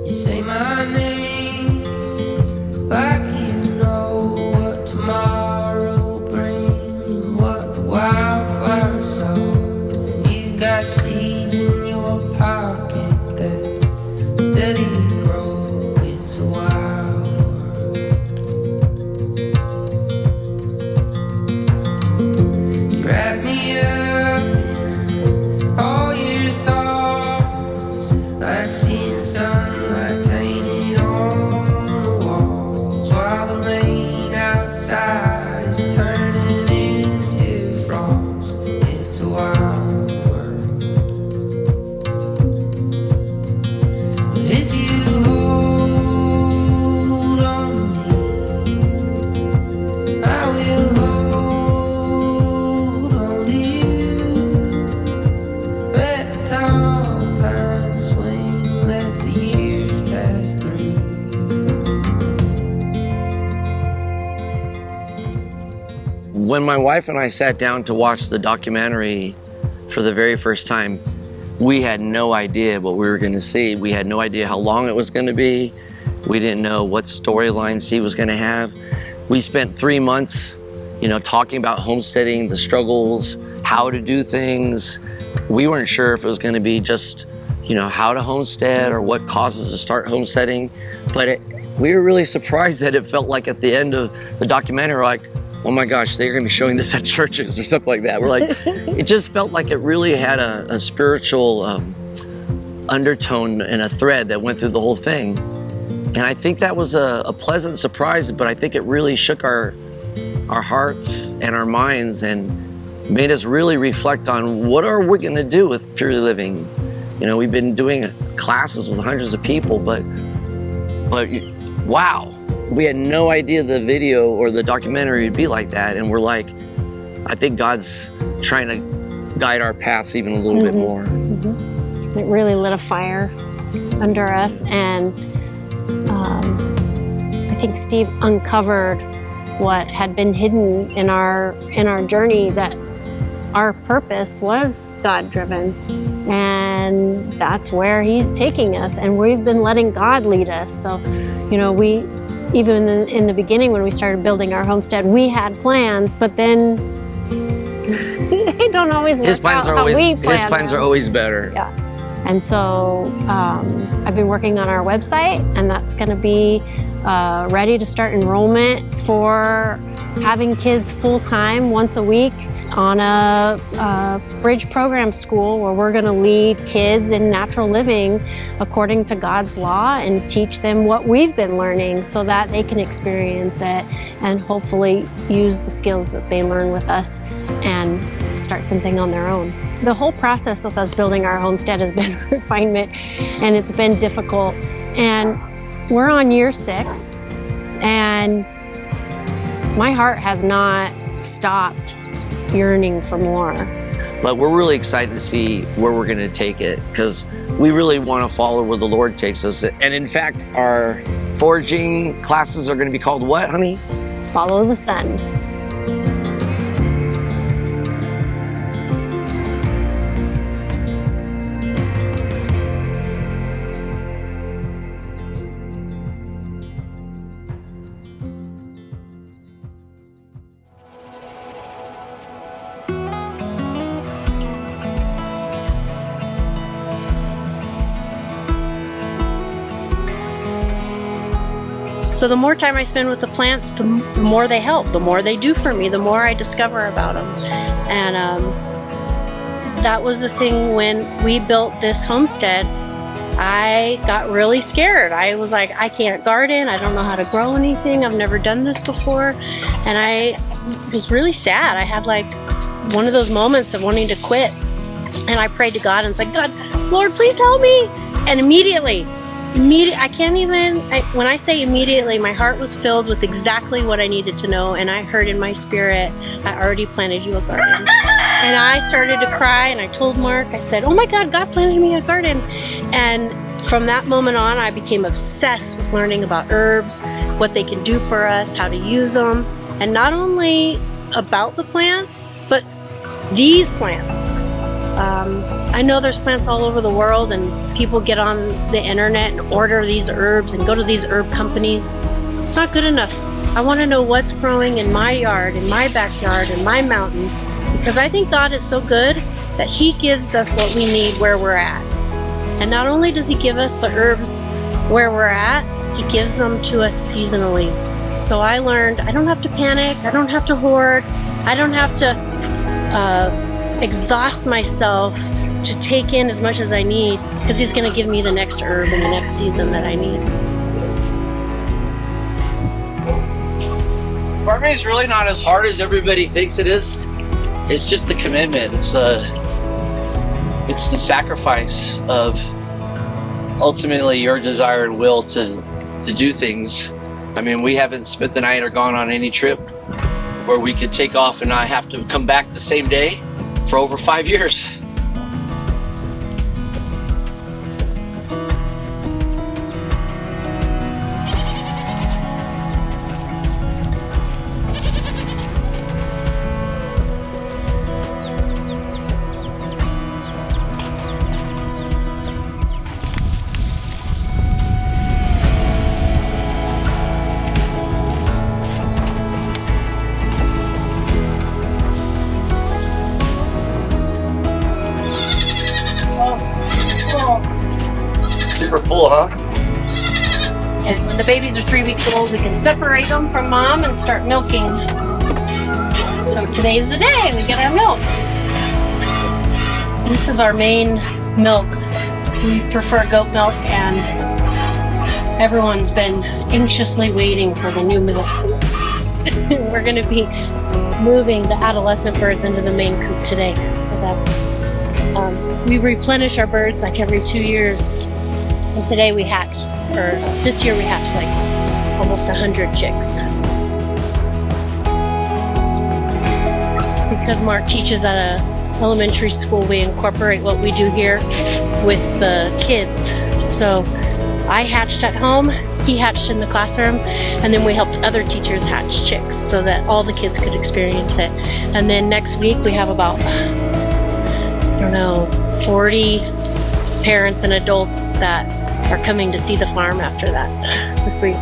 You say my name like you know what tomorrow brings and what the wildflowers sow. You got seeds in your pocket that steady grow. It's a wild world. You wrap me up in all your thoughts, like seeing sunlight painted on the walls, while the rain outside is turning into frost. It's a wild world. But if you hold on to me, I will hold on to you. Let the tall pines swing, let the years pass through. When my wife and I sat down to watch the documentary for the very first time, we had no idea what we were going to see. We had no idea how long it was going to be. We didn't know what storylines he was going to have. We spent 3 months, talking about homesteading, the struggles, how to do things. We weren't sure if it was going to be just, how to homestead or what causes to start homesteading. But we were really surprised that it felt like at the end of the documentary, like, oh my gosh, they're going to be showing this at churches or something like that. We're like, it just felt like it really had a spiritual undertone and a thread that went through the whole thing. And I think that was a pleasant surprise, but I think it really shook our hearts and our minds and made us really reflect on what are we going to do with Purely Living. We've been doing classes with hundreds of people, but wow. We had no idea the video or the documentary would be like that. And we're like, I think God's trying to guide our paths even a little bit more. It really lit a fire under us. And I think Steve uncovered what had been hidden in our journey, that our purpose was God-driven. And that's where he's taking us. And we've been letting God lead us. So, even in the beginning when we started building our homestead, we had plans, but then they don't always work out how we plan. His plans are always better. Yeah. And so I've been working on our website, and that's going to be ready to start enrollment for having kids full-time once a week on a bridge program school where we're going to lead kids in natural living according to God's law and teach them what we've been learning so that they can experience it and hopefully use the skills that they learn with us and start something on their own. The whole process with us building our homestead has been refinement, and it's been difficult. And we're on year 6, and my heart has not stopped yearning for more. But we're really excited to see where we're going to take it, because we really want to follow where the Lord takes us. And in fact, our foraging classes are going to be called what, honey? Follow the sun. So the more time I spend with the plants, the more they help, the more they do for me, the more I discover about them. And that was the thing when we built this homestead. I got really scared. I was like, I can't garden. I don't know how to grow anything. I've never done this before. And I was really sad. I had like one of those moments of wanting to quit. And I prayed to God and was like, God, Lord, please help me. And immediately, I can't even, when I say immediately, my heart was filled with exactly what I needed to know. And I heard in my spirit, I already planted you a garden. And I started to cry, and I told Mark, I said, oh my God, God planted me a garden. And from that moment on, I became obsessed with learning about herbs, what they can do for us, how to use them. And not only about the plants, but these plants. I know there's plants all over the world, and people get on the internet and order these herbs and go to these herb companies. It's not good enough. I want to know what's growing in my yard, in my backyard, in my mountain, because I think God is so good that He gives us what we need where we're at. And not only does He give us the herbs where we're at, He gives them to us seasonally. So I learned I don't have to panic, I don't have to hoard, I don't have to exhaust myself to take in as much as I need, because He's going to give me the next herb in the next season that I need. Farming is really not as hard as everybody thinks it is. It's just the commitment. It's the sacrifice of ultimately your desire and will to do things. I mean, we haven't spent the night or gone on any trip where we could take off and not have to come back the same day for over 5 years. Super full, huh? And when the babies are 3 weeks old, we can separate them from mom and start milking. So today's the day we get our milk. This is our main milk. We prefer goat milk, and everyone's been anxiously waiting for the new milk. We're going to be moving the adolescent birds into the main coop today, so that we replenish our birds like every 2 years. And today we hatched, or this year we hatched like almost 100 chicks. Because Mark teaches at a elementary school, we incorporate what we do here with the kids. So I hatched at home, he hatched in the classroom, and then we helped other teachers hatch chicks so that all the kids could experience it. And then next week we have about, 40 parents and adults that are coming to see the farm after that this week.